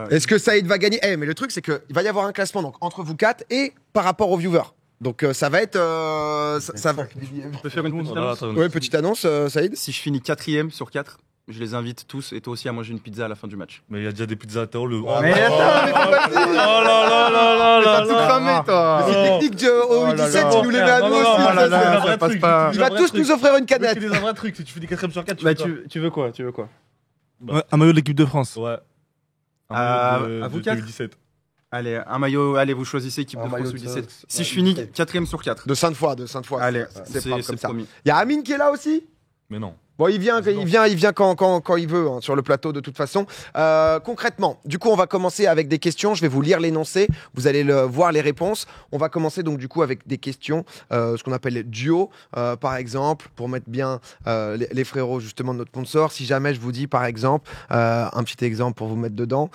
Est-ce que Saïd va gagner? Mais le truc, c'est qu'il va y avoir un classement donc, entre vous 4 et par rapport aux viewers. Donc ça va être... ça va... On peut faire une petite annonce. Ouais, petite annonce, Saïd. Si je finis 4ème sur 4, je les invite tous et toi aussi à manger une pizza à la fin du match. Mais il y a déjà des pizzas à terre. Le... Mais attends, mais t'es pas dit. Oh là T'as tout cramé, toi. C'est technique au U17, tu nous les mets à nous aussi. Ça passe pas. Tu vas tous nous offrir une canette. C'est des vrais trucs. Si tu fais des 4ème sur 4, Tu veux quoi? Ouais, un maillot de l'équipe de France. Ouais. À vous 4 U17. Allez, un maillot, allez, vous choisissez équipe de France U17. Si je finis 4ème sur 4. De 5 fois. Allez, c'est pas comme ça. promis. Il y a Amine qui est là aussi. Mais non. Bon, il vient quand il veut, hein, sur le plateau de toute façon. Concrètement, du coup, on va commencer avec des questions. Je vais vous lire l'énoncé. Vous allez voir les réponses. On va commencer donc du coup avec des questions, ce qu'on appelle les duos, par exemple, pour mettre bien les frérots justement de notre sponsor. Si jamais je vous dis par exemple, un petit exemple pour vous mettre dedans.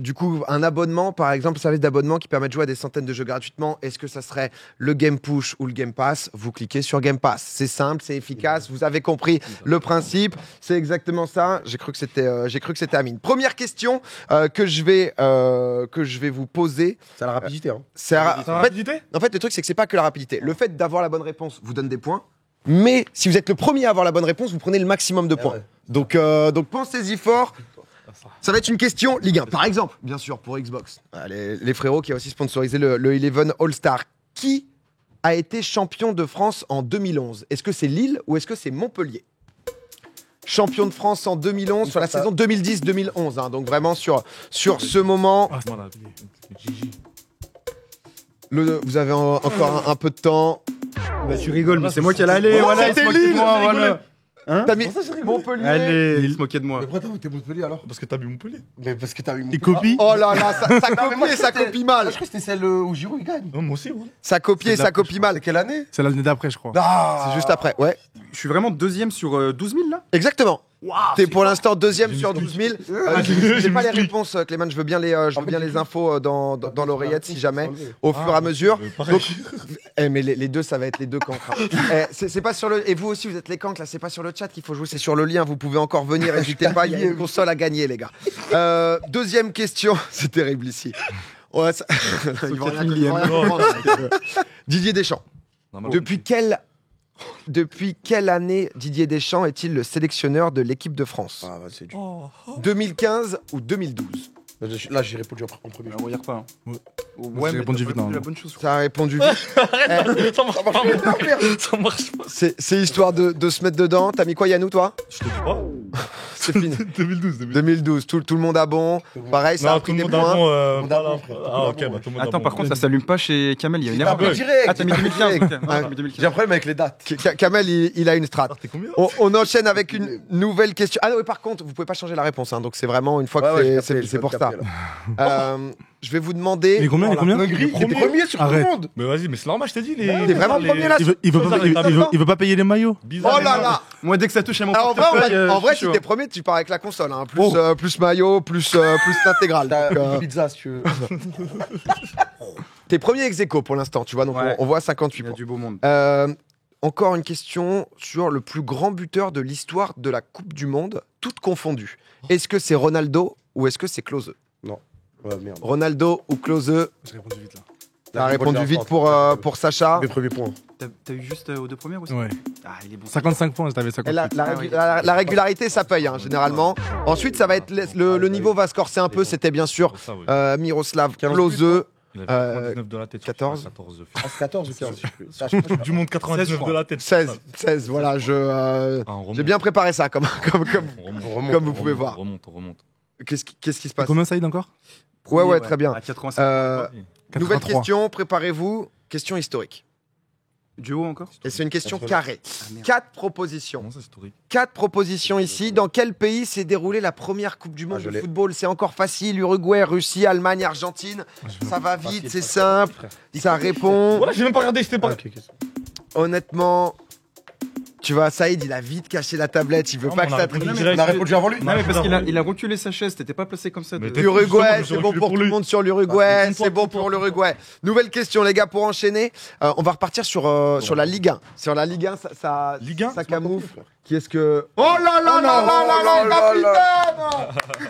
Du coup, un abonnement, par exemple, service d'abonnement qui permet de jouer à des centaines de jeux gratuitement. Est-ce que ça serait le Game Push ou le Game Pass? Vous cliquez sur Game Pass. C'est simple, c'est efficace. Vous avez compris le principe, c'est exactement ça. J'ai cru que c'était Amine. Première question que je vais vous poser. C'est la rapidité. Hein. En fait, le truc c'est que c'est pas que la rapidité. Le fait d'avoir la bonne réponse vous donne des points, mais si vous êtes le premier à avoir la bonne réponse, vous prenez le maximum de points. Ouais. Donc pensez-y fort. Ça va être une question Ligue 1, par exemple, bien sûr pour Xbox. Les frérots qui a aussi sponsorisé le Eleven All-Star. Qui a été champion de France en 2011? Est-ce que c'est Lille ou est-ce que c'est Montpellier? Champion de France en 2011 sur la saison 2010-2011, hein, donc vraiment sur ce moment. Vous avez encore un peu de temps. Bah, tu rigoles, mais c'est moi qui allais aller. Oh, Voilà, c'était il se moquait de Lille, moi, voilà. Hein? T'as mis Montpellier. Allez, il se moquait de moi. Mais pourquoi t'as voté Montpellier alors? Parce que t'as vu Montpellier. Mais parce que t'as eu Il copie. Oh là là, ça copie mal. Je crois que c'était celle où Giroud il gagne. Non, moi aussi, ouais. Ça copie mal. C'est quelle année? C'est l'année d'après, je crois. C'est juste après, ouais. Je suis vraiment 2ème sur 12 000 là. Exactement. Wow, T'es pour l'instant 2ème sur 12 000. J'ai pas les réponses, Clément. Je veux bien les infos dans l'oreillette si jamais, au fur et à mesure. Donc, mais les deux, ça va être les deux cancres. C'est pas sur le. Et vous aussi, vous êtes les cancres là. C'est pas sur le chat qu'il faut jouer, c'est sur le lien. Vous pouvez encore venir. N'hésitez pas. Il y a une console à gagner, les gars. Deuxième question. C'est terrible ici. Ouais, ça... Ils vont rien comprendre. Didier Deschamps. Depuis quelle année Didier Deschamps est-il le sélectionneur de l'équipe de France? 2015 ou 2012? Là, j'ai répondu en premier. On regarde pas. Ouais, j'ai répondu vite, non. La bonne chose. Ça a répondu vite. Ça marche pas. C'est histoire de se mettre dedans. T'as mis quoi, Yannou, toi? Je te dis pas. C'est fini. 2012. Tout le monde a bon. Pareil, ça a pris des points. Ah, ok, bah tout le monde a Attends, bon. par contre, ça s'allume pas chez Kamel. Il y a une erreur. Direct. Ah, t'as mis 2015. ok. Ouais. T'as mis 2015. J'ai un problème avec les dates. Kamel, il a une strat. T'es combien? On enchaîne avec une nouvelle question. Ah non, oui, par contre, vous pouvez pas changer la réponse. Hein, donc c'est vraiment une fois que c'est pour ça. Je vais vous demander. Mais combien? T'es premier sur tout le monde. Mais vas-y, mais c'est normal, je t'ai dit. T'es vraiment premier là? Il veut pas payer les maillots. Oh là là. Moi, dès que ça touche à mon Alors, portefeuille, en vrai, je suis si t'es premier, tu pars avec la console. Hein, plus maillot, plus l'intégrale. T'as Donc, une pizza si tu veux. T'es premier ex aequo pour l'instant, tu vois. Donc Ouais. on voit 58 Il y a points. du beau monde. Encore une question sur le plus grand buteur de l'histoire de la Coupe du Monde, toutes confondues. Est-ce que c'est Ronaldo ou est-ce que c'est Klose? Ouais, merde. Ronaldo ou Klose? J'ai répondu vite là. T'as répondu vite pour Sacha. Mes premiers points. T'as eu juste aux deux premières aussi? Ouais. Ah, il est bon. 55 points, t'avais Et 58. la régularité, ça paye, hein, généralement. Ensuite, ça va être le niveau va se corser un peu. C'était bien sûr Miroslav Klose. Il a 99 de la tête. 14. 14 Ah, c'est 14 ou 15? Du monde 99 de la tête. 16, voilà. J'ai bien préparé ça, comme vous pouvez voir. On remonte. Qu'est-ce qui se passe? Combien Saïd encore? Ouais, très bien. À 85. Nouvelle 83. question, préparez-vous. Question historique. Duo encore? Et c'est une question 80. carrée. merde. 4 propositions. Comment ça, c'est historique? 4 propositions ici. Dans quel pays s'est déroulée la première Coupe du Monde je de l'ai. football? C'est encore facile. Uruguay, Russie, Allemagne, Argentine. Ça va vite, c'est simple. Ça répond. Voilà, j'ai même pas regardé, j'étais pas. Honnêtement, tu vois, Saïd, il a vite caché la tablette. Il veut Non, pas mais que on a ça répondu triche. direct. On a répondu avant lui. Non, mais parce qu'il a reculé sa chaise. T'étais pas placé comme ça. Mais de- t'es- Uruguay, Justement, c'est bon j'aurais pour pu tout le pour monde sur l'Uruguay. Ah, C'est bon pour l'Uruguay. Nouvelle question, les gars, pour enchaîner. On va repartir sur la Ligue 1. Sur la Ligue 1, Ligue 1, ça camoufle. Qui est-ce que. Oh là là là là là là, capitaine!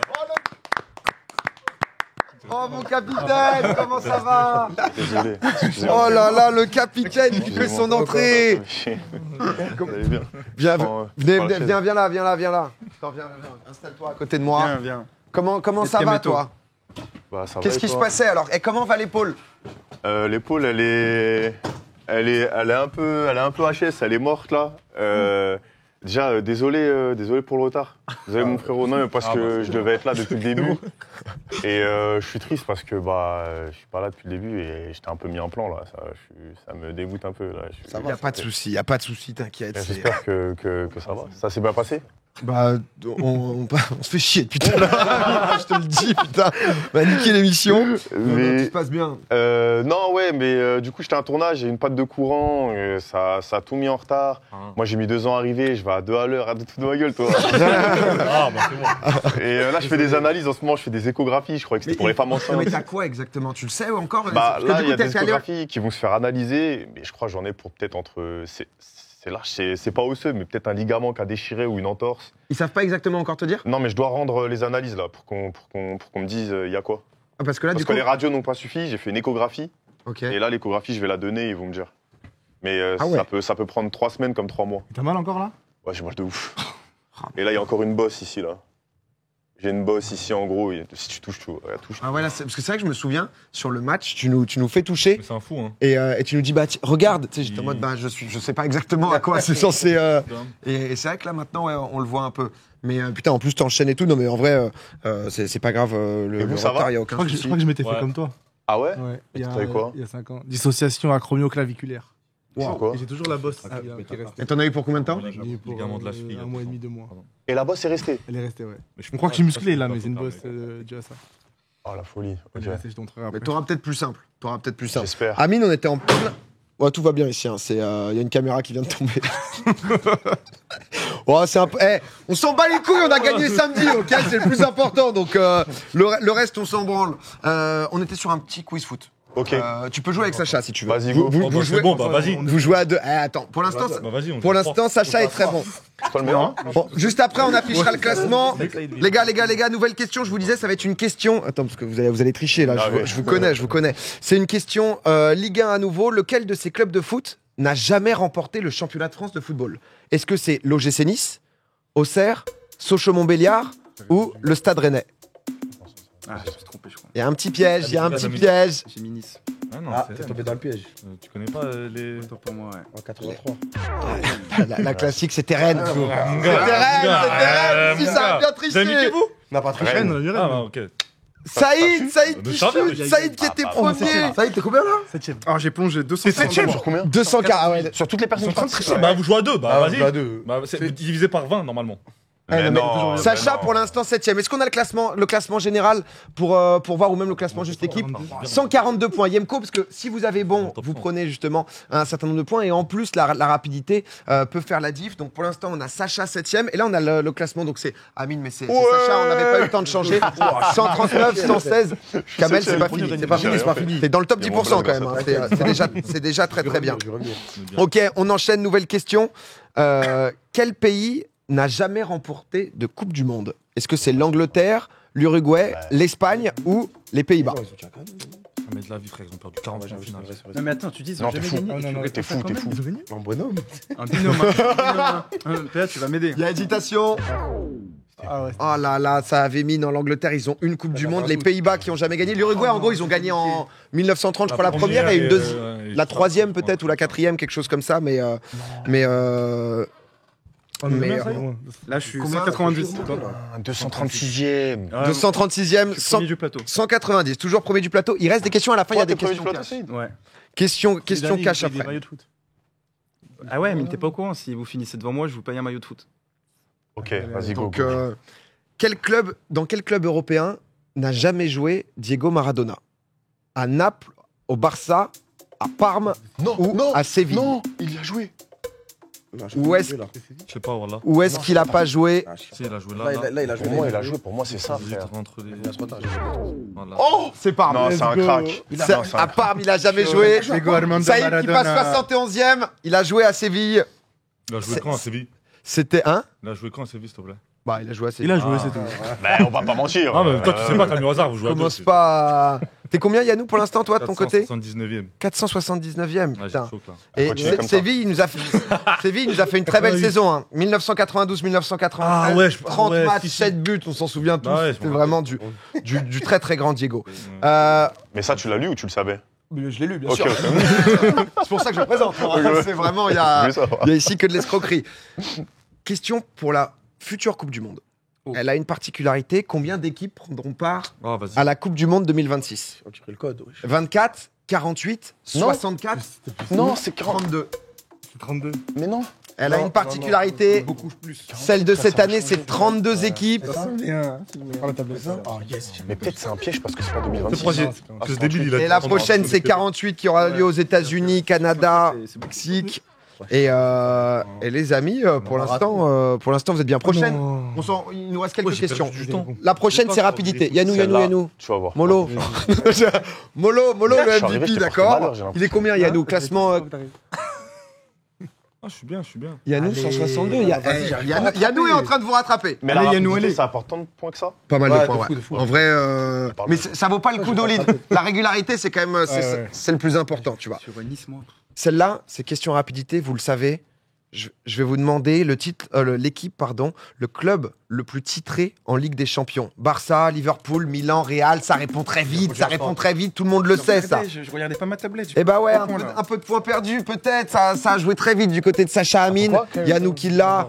Oh mon capitaine, comment ça va? Désolé. Oh là là, le capitaine qui fait son entrée. Vous allez bien? Viens, Prends, viens prends là. Attends, viens. Installe-toi à côté de moi. Viens. Comment ça va, toi? Bah, ça va, Qu'est-ce et qui se toi? passait alors? Et comment va l'épaule? L'épaule, elle est un peu HS, elle est morte là. Déjà, désolé pour le retard. Désolé mon frérot, non, mais parce que je devais être là depuis le début. Et je suis triste parce que je suis pas là depuis le début et j'étais un peu mis en plan là. Ça me dégoûte un peu là. Il n'y a pas de souci, t'inquiète. J'espère que ça va. Ça s'est bien passé? Bah, on se fait chier depuis tout à l'heure. Je te le dis, putain. On va niquer l'émission. Mais- Tout se passe bien. Non, ouais, mais du coup, j'étais à un tournage, j'ai une panne de courant, ça a tout mis en retard. Moi, j'ai mis 2 ans à arriver, je vais à 2 à l'heure, arrête de te foutre de ma gueule, toi. Ah, bah c'est bon. Et là, je fais des analyses en ce moment, je fais des échographies, je croyais que c'était pour les femmes enceintes. Mais t'as quoi exactement? Tu le sais encore? Bah, Parce que là, du il y coup, a t'es des allé- échographies qui vont se faire analyser, mais je crois que j'en ai pour peut-être entre. C'est large, c'est pas osseux, mais peut-être un ligament qui a déchiré ou une entorse. Ils savent pas exactement encore te dire? Non, mais je dois rendre les analyses là pour qu'on me dise il y a quoi. Parce que là, Parce du que coup. les radios n'ont pas suffi, j'ai fait une échographie, Ok. et là, l'échographie, je vais la donner et ils vont me dire. Mais Ah ouais. ça peut prendre 3 semaines comme 3 mois. T'as mal encore là? Ouais, j'ai mal de ouf. Et là, il y a encore une bosse ici, là. J'ai une bosse ici, en gros, et si tu touches tout, touche. Ah ouais, là, parce que c'est vrai que je me souviens, sur le match, tu nous fais toucher Mais c'est un fou, hein. et tu nous dis, bah, regarde. Tu sais, j'étais en mode, bah, je sais pas exactement à quoi c'est censé. Et c'est vrai que là, maintenant, ouais, on le voit un peu. Mais putain, en plus, t'enchaînes et tout. Non, mais en vrai, c'est pas grave. Le vous, ça retard, va il y a Je aucun crois que je, souci. je crois que je m'étais Ouais. fait comme toi. Ah ouais? Ouais. Et t'avais quoi? Il y a 5 ans. Dissociation acromioclaviculaire. C'est quoi? Et j'ai toujours la bosse Ah, qui est restée. Et t'en as eu pour combien de temps? Ouais, J'ai eu pour, ligament de la cheville. 1 mois et demi, 2 mois. Et la bosse est restée? Elle est restée, ouais. Mais je On croit que je suis musclé là, pas mais c'est une trop bosse tard, due à ça. Oh, la folie. Elle Ok. est restée, je te montrerai après. Mais t'auras peut-être plus simple. J'espère. Amine, on était en plein. Ouais, tout va bien ici. Il y a une caméra qui vient de tomber. Ouais, c'est un peu. On s'en bat les couilles. On a gagné samedi. Ok, c'est le plus important. Donc le reste, on s'en branle. On était sur un petit quiz foot. Ok. Tu peux jouer avec Sacha si tu veux. Vas-y, go. Oh, bah, c'est bon, bah vas-y. Vous jouez à deux. Attends. Pour l'instant, Bah vas-y, on pour joue l'instant, Sacha est très bon. C'est pas le meilleur, hein? Bon, juste après, on affichera le classement. Les gars, nouvelle question. Je vous disais, ça va être une question. Attends, parce que vous allez tricher là. Ah oui. Je vous connais. C'est une question Ligue 1 à nouveau. Lequel de ces clubs de foot n'a jamais remporté le championnat de France de football? Est-ce que c'est l'OGC Nice, Auxerre, Sochaux-Montbéliard ou le Stade Rennais? Ah, je me suis trompé, je crois. Il y a un petit piège. J'ai mis Nice. Ah non, Ah, c'est t'es elle. tombé dans le piège. Tu connais pas les. Autant pour moi, ouais. En 83. La classique, c'était Rennes. Mon C'était gars, Rennes. Si mon ça a gars. bien Vous avez mis qui, triché. vous N'a pas triché. Rennes. Ah, bah, ok. Saïd Mais qui ça va, chute, Saïd qui était Ah, premier. Saïd, t'es combien là? 7ème. Alors j'ai plongé 200. Sur combien? 200 k. Ah ouais. Sur toutes les personnes Ils sont en train de tricher. Ouais. Bah vous jouez à deux, bah Ah, vas-y. à deux. Bah, c'est divisé par 20 normalement. Mais non, Sacha mais non. pour l'instant 7ème. Est-ce qu'on a le classement général pour voir ou même le classement juste équipe? 142 points. Yemko, parce que si vous avez bon, vous prenez justement un certain nombre de points et en plus la rapidité peut faire la diff. Donc pour l'instant on a Sacha 7ème et là on a le classement. Donc c'est Amine, mais c'est Sacha. On n'avait pas eu le temps de changer. 139, 116. Kamel, c'est pas fini. C'est pas fini. T'es dans le top 10% quand même. hein. C'est déjà très très bien. Ok, on enchaîne. Nouvelle question. Quel pays n'a jamais remporté de Coupe du Monde? Est-ce que c'est l'Angleterre, l'Uruguay, l'Espagne ou les Pays-Bas? Mais de la vie, frère, ils ont perdu 40 en finale. Non mais attends, tu dis ils Non, ont t'es jamais fou. gagné. Non, non, T'es fou, t'es fou. En bonhomme. Un binôme. Là tu vas m'aider. Il y a hésitation. Ah ouais. Oh là là, ça avait mis dans l'Angleterre, ils ont une Coupe du Monde. Les Pays-Bas qui ont jamais gagné. L'Uruguay, en gros, ils ont gagné en 1930, je crois, la première et une deuxième. La troisième peut-être ou la quatrième, quelque chose comme ça, mais On est Mais, combien, ça y est Là je suis Combien 190. 236e. 236e, Je suis premier du plateau. 190, toujours premier du plateau. Il reste des questions à la fin, il y a des questions plateau, cash. Saïd? Ouais. Question Dernier, cash il paye des après. maillots de foot. Ah ouais, mais t'es pas au courant. Si vous finissez devant moi, je vous paye un maillot de foot. Ok, vas-y, go. Donc, go. dans quel club européen n'a jamais joué Diego Maradona? À Naples, au Barça, à Parme ou à Séville? Non, il y a joué. Où est-ce Je sais pas, voilà. Où est-ce qu'il a pas joué? Si, il a joué là. Là, il a joué. Pour moi, il a joué. Pour moi, c'est ça, J'hésite frère. entre les. Il a ce retard. Voilà. Oh, c'est Parme. Non, c'est un crack. C'est- Non, c'est un à crack. Parme, il a jamais joué. Diego Armando Saïd qui passe Maradona. 71e, il a joué à Séville. Il a joué quand à Séville? C'était un. Il a joué quand à Séville, s'il te plaît? Bah, il a joué assez. Il a joué, c'est tout. Bah, on va pas mentir. Ah, mais toi, tu sais pas, t'as mis au hasard, vous jouez à deux. Commence pas. T'es combien, Yannou, pour l'instant, toi, de ton côté 79e. 479e. Ouais, j'ai Putain. chaud, là. Et Continue comme ça. Séville, il nous a fait... Séville, il nous a fait une très belle 88. saison. Hein. 1992-1993. Ah ouais, 30 ouais, matchs, si, si. 7 buts, on s'en souvient tous. Bah ouais, je C'était m'en vraiment du très très grand Diego. Mais ça, tu l'as lu ou tu le savais? Je l'ai lu, bien Ok, sûr. ok. C'est pour ça que je le présente. Ok. C'est vraiment, il y Je a voulais savoir. ici que de l'escroquerie. Question pour la future Coupe du Monde. Elle a une particularité. Combien d'équipes prendront part Ah, vas-y. à la Coupe du Monde 2026? Faut tirer le code, wesh. 24, 48, Non. 64, Non, c'est 40. 32. C'est 32. Mais non. Elle a une particularité. Beaucoup plus. Celle de cette année, c'est 32 équipes. Prends la tablette. Ah, yes. Mais peut-être c'est un piège parce que c'est pas Le 2026. projet. Que ce débile, il a Et la prochaine, c'est 48 qui aura lieu aux États-Unis, Canada, Mexique. Et les amis, pour l'instant, vous êtes bien. Prochaine, il nous reste quelques questions. La prochaine, c'est rapidité. Yanou, Celle-là, tu vas voir. Molo. Molo, Je suis arrivé, le MVP, j'étais pris d'accord. malheur, j'ai Il est combien, Yanou? Classement Ah, je suis bien, je suis bien. Yanou, Allez. 162. Vas-y, j'arrive pas à rattraper. Yanou est en train de vous rattraper. Mais Allez, la Yannou, rapidité, allez. ça apporte tant de points que ça? Pas mal Ouais, de points, de ouais. fou, de fou. En vrai, Pardon. mais ça vaut pas le coup d'Olid. La régularité, c'est quand même, c'est le plus important, tu vois. Je vois Nice, moi. Celle-là, c'est question rapidité, vous le savez. Je vais vous demander l'équipe, le club le plus titré en Ligue des Champions. Barça, Liverpool, Milan, Real, ça répond très vite, tout le monde le sait, ça. Je regardais pas ma tablette. Eh bah ouais, Trois points, là. un peu de points perdus, peut-être, ça a joué très vite du côté de Sacha Amin. Yannou qui l'a.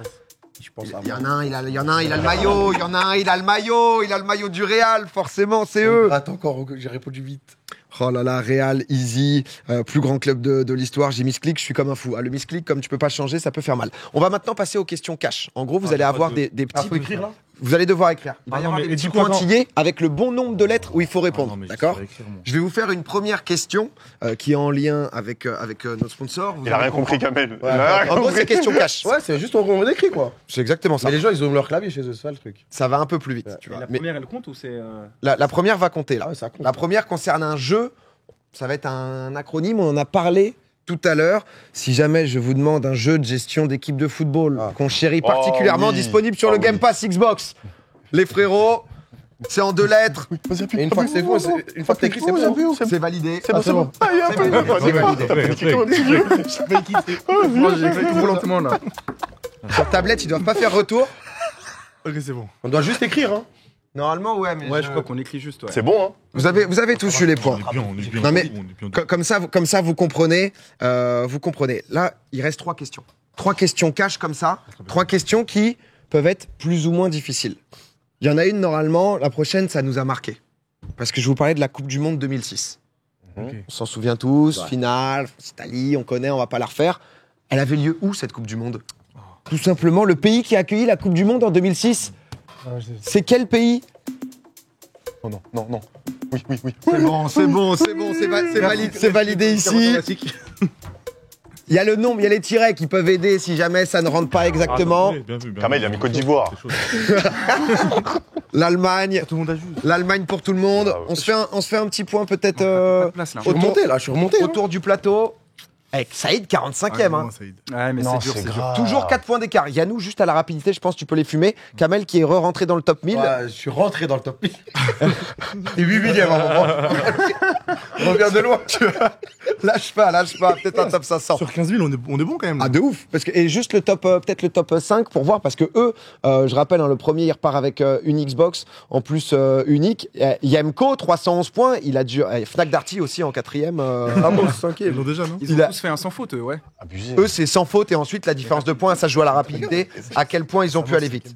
Je pense à Il y en a un, il a le maillot, il y en a un, il a le maillot du Real, forcément, c'est eux. Attends encore, j'ai répondu vite. Oh là là, Real, easy, plus grand club de l'histoire. J'ai misclick, je suis comme un fou. Ah, le misclick, comme tu peux pas le changer, ça peut faire mal. On va maintenant passer aux questions cash. En gros, vous allez avoir des petits. Faut écrire là? Vous allez devoir écrire. Il va y Ah non, avoir mais des petits du coup, attends. pointillés avec le bon nombre de lettres où il faut Ah, répondre. non, mais je D'accord? saurais écrire, moi. Je vais vous faire une première question qui est en lien avec notre sponsor. Vous Il a allez rien compris, comprendre. Kamel. Ouais. Il a rien En gros, compris. c'est question cash. Ouais, c'est juste on écrit quoi. C'est exactement ça. Mais les gens, ils ont leur clavier chez eux, c'est ça le truc. Ça va un peu plus vite. Ouais. Tu Et vois. la Mais première, elle compte ou c'est. la première va compter là. Ah ouais, ça compte. La première concerne un jeu. Ça va être un acronyme. On en a parlé tout à l'heure. Si jamais je vous demande un jeu de gestion d'équipe de football qu'on chérit Oh, particulièrement, oui. disponible sur Oh, le Game oui. Pass Xbox, les frérots, c'est en 2 lettres. Et une fois que c'est bon, une fois que t'écris, c'est bon. C'est validé. Ah, c'est bon. Ah, il y a un peu. C'est validé. Après, Volontairement, là. Sur tablette, ils doivent pas faire retour. Ok, c'est bon. On doit juste écrire, hein. Normalement, ouais, mais Ouais, je crois qu'on écrit juste. Ouais. C'est bon, hein? vous avez tous eu les points. On est bien, on est bien. Non, mais- on est bien. Comme ça, vous comprenez. Vous comprenez. Là, il reste 3 questions. 3 questions cash comme ça. 3 questions qui peuvent être plus ou moins difficiles. Il y en a une, normalement, la prochaine, ça nous a marqué. Parce que je vous parlais de la Coupe du Monde 2006. Ok. On s'en souvient tous, finale, Italie, on connaît, on va pas la refaire. Elle avait lieu où, cette Coupe du Monde? Tout simplement, le pays qui a accueilli la Coupe du Monde en 2006. C'est quel pays? Oh non, non, non. Oui, oui, oui. C'est bon, c'est validé ici. Il y a le nombre, il y a les tirets qui peuvent aider si jamais ça ne rentre pas exactement. Ah, bien vu, bien Kamel, vu. il a mis Côte d'Ivoire. C'est chaud. L'Allemagne, Tout le monde a juste. l'Allemagne pour tout le monde. Ah ouais. On se fait un petit point peut-être Pas de place, là. Je suis remonté là, je suis remonté. autour du plateau. Avec Saïd, 45e. hein. Ouais, mais c'est dur, c'est dur. Toujours 4 points d'écart. Yannou, juste à la rapidité, je pense que tu peux les fumer. Kamel qui est re-rentré dans le top 1000. Ouais, je suis rentré dans le top 1000. Et 8 millième à un moment. On revient de loin. Lâche pas. Peut-être un top 500. Sur 15 000, on est bon quand même. Ah, de ouf. Et juste le top, peut-être le top 5 pour voir, parce que eux, je rappelle, hein, le premier, il repart avec une Xbox, en plus unique. Yemko, 311 points. Il a dû. Fnac Darty aussi en 4e. Ah bon, 5 Ils l'ont déjà, non Ils Il ont a- tous fait un sans faute, ouais. Abusé. Eux, c'est sans faute. Et ensuite, la différence de points, ça se joue à la rapidité. À quel point ils ont pu aller vite.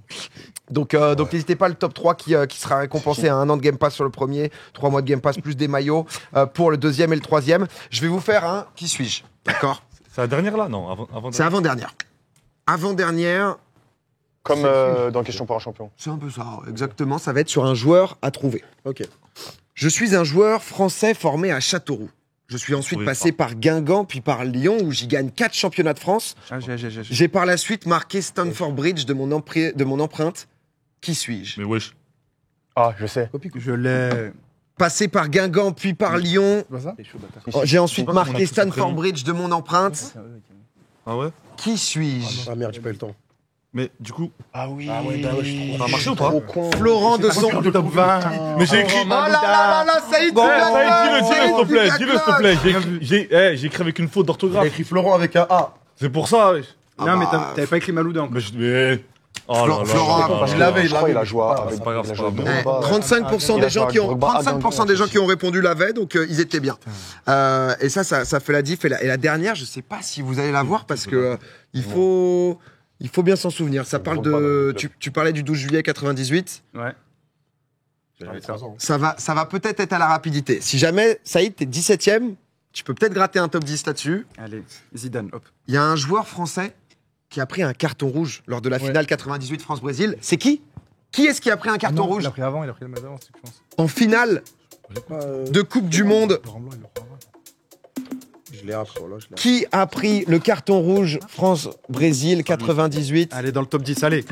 Donc n'hésitez pas, le top 3 qui sera récompensé à 1 an de Game Pass sur le premier, 3 mois de Game Pass plus des maillots pour le deuxième et le troisième. Je vais vous faire un qui suis-je, d'accord? C'est la dernière là? Non, avant. C'est avant-dernière. Avant-dernière, Comme dans Question pour un champion. c'est un peu ça, exactement. Ça va être sur un joueur à trouver. Ok. Je suis un joueur français formé à Châteauroux. Je suis ensuite Oui, passé par Guingamp, puis par Lyon, où j'y gagne 4 championnats de France. Ah, J'ai par la suite marqué Stamford Bridge de mon empreinte. Qui suis-je? Mais wesh. Ah, je sais. Je l'ai. Passé par Guingamp, puis par Lyon. C'est pas ça? C'est chaud, bâtard. Oh, j'ai ensuite Pourquoi on a marqué tous son Stamford prénom Bridge de mon empreinte. Ah ouais? Qui suis-je? Ah merde, j'ai pas eu le temps. Mais du coup, Ah oui, bah ouais, je trouve. ça a marché ou pas Florent de son. Du top 20. Mais j'ai écrit. Oh là là là là, Saïd, Bon, tu l'as dis-le, fait, s'il te plaît, Saïd, dis-le, s'il te plaît. J'ai écrit avec une faute Il a d'orthographe. écrit Florent avec un A. C'est pour ça, wesh. Non, mais bah, t'avais pas écrit Malouda encore. Mais. Oh là là. Florent, il l'avait, Je crois qu'il a l'avait. joué Ah, avec. c'est pas grave, il a c'est joué pas avec grave. Drogba. 35% Il a des gens joué qui ont avec Drogba, 35% des gens qui ont répondu l'avaient, donc ils étaient bien. Et ça fait la diff. Et la dernière, je sais pas si vous allez la voir parce que il faut bien s'en souvenir. Ça parle de. Tu parlais du 12 juillet 98. Ouais. J'avais 3 ans. Ça va peut-être être à la rapidité. Si jamais, Saïd, t'es 17ème, tu peux peut-être gratter un top 10 là-dessus. Allez, Zidane, hop. Il y a un joueur français qui a pris un carton rouge lors de la finale 98 France-Brésil. C'est qui? Qui est-ce qui a pris un carton rouge Il a pris avant, il a pris le match avant, je pense. en finale de Coupe du Monde? Laurent Blanc, il le prend avant. Je l'ai après, là, je l'ai. Qui a pris le carton rouge France-Brésil 98? Allez, dans le top 10, allez.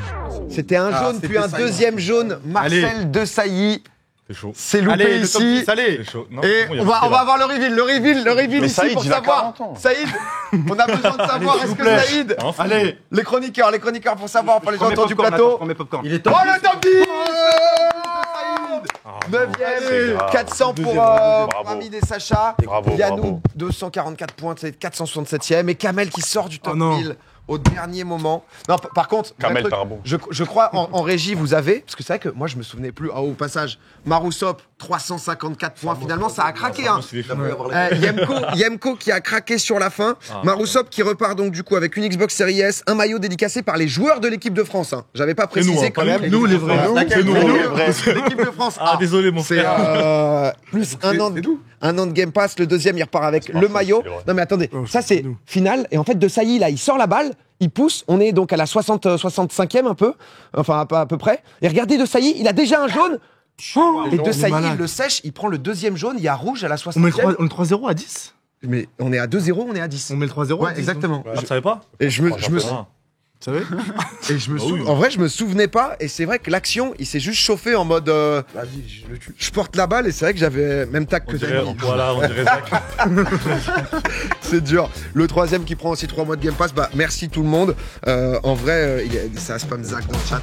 C'était un jaune, c'était puis un Desailly. deuxième jaune, Marcel Desailly. C'est chaud. C'est loupé Allez, le top ici. 10, allez. C'est chaud. Non, Et bon, il y a on va marqué, là. avoir le reveal Mais ici Saïd, pour il a savoir. 40 ans. Saïd, on a besoin de savoir, est-ce que Saïd... Hein, fou. Allez. Les chroniqueurs pour savoir, pour les gens Prends mes autour du popcorn, plateau. attends, prends mes popcorn. Il est Oh top. le top 10 Ah, 9ème, grave. 400 pour Bravo. Ami des Sacha. Bravo, Yanou, bravo. 244 points, c'est 467ème. Et Kamel qui sort du top Oh non. 1000 au dernier moment. Non, par contre, Kamel, un truc, t'as un bon. je crois en régie, vous avez, parce que c'est vrai que moi je me souvenais plus, au passage, Marousop, 354 points. Finalement, ça a craqué. Hein. c'est les fous. Yemko qui a craqué sur la fin. Ah. Marousop qui repart donc du coup avec une Xbox Series S, un maillot dédicacé par les joueurs de l'équipe de France. Hein. J'avais pas C'est nous, précisé hein, quand pas même. nous, les vrais. Laquelle, C'est nous, nous, les vrais. l'équipe de France. Ah, désolé, mon C'est frère. plus un an de Game Pass. Le deuxième, il repart avec le maillot. c'est vrai. Non mais attendez, Oh, ça c'est c'est nous. final. Et en fait, Desailly, là, il sort la balle, il pousse. On est donc à la 65e un peu, enfin à peu près. Et regardez Desailly, il a déjà un jaune. Et Desailly, il malade. le sèche, il prend le deuxième jaune, il y a rouge à la On met le 60e. 3-0 à 10. Mais on est à 2-0, on est à 10. On met le 3-0 Ouais, à 10. exactement. Ah, tu savais pas Et je me Ah. Tu savais en vrai, je me souvenais pas. Et c'est vrai que l'action, il s'est juste chauffé en mode. Vas-y, je le tue. Je porte la balle et c'est vrai que j'avais même tac On que dirait, Dani. voilà, on dirait Zach. C'est dur. Le troisième qui prend aussi 3 mois de Game Pass, bah merci tout le monde. En vrai, ça spam Zach dans le chat.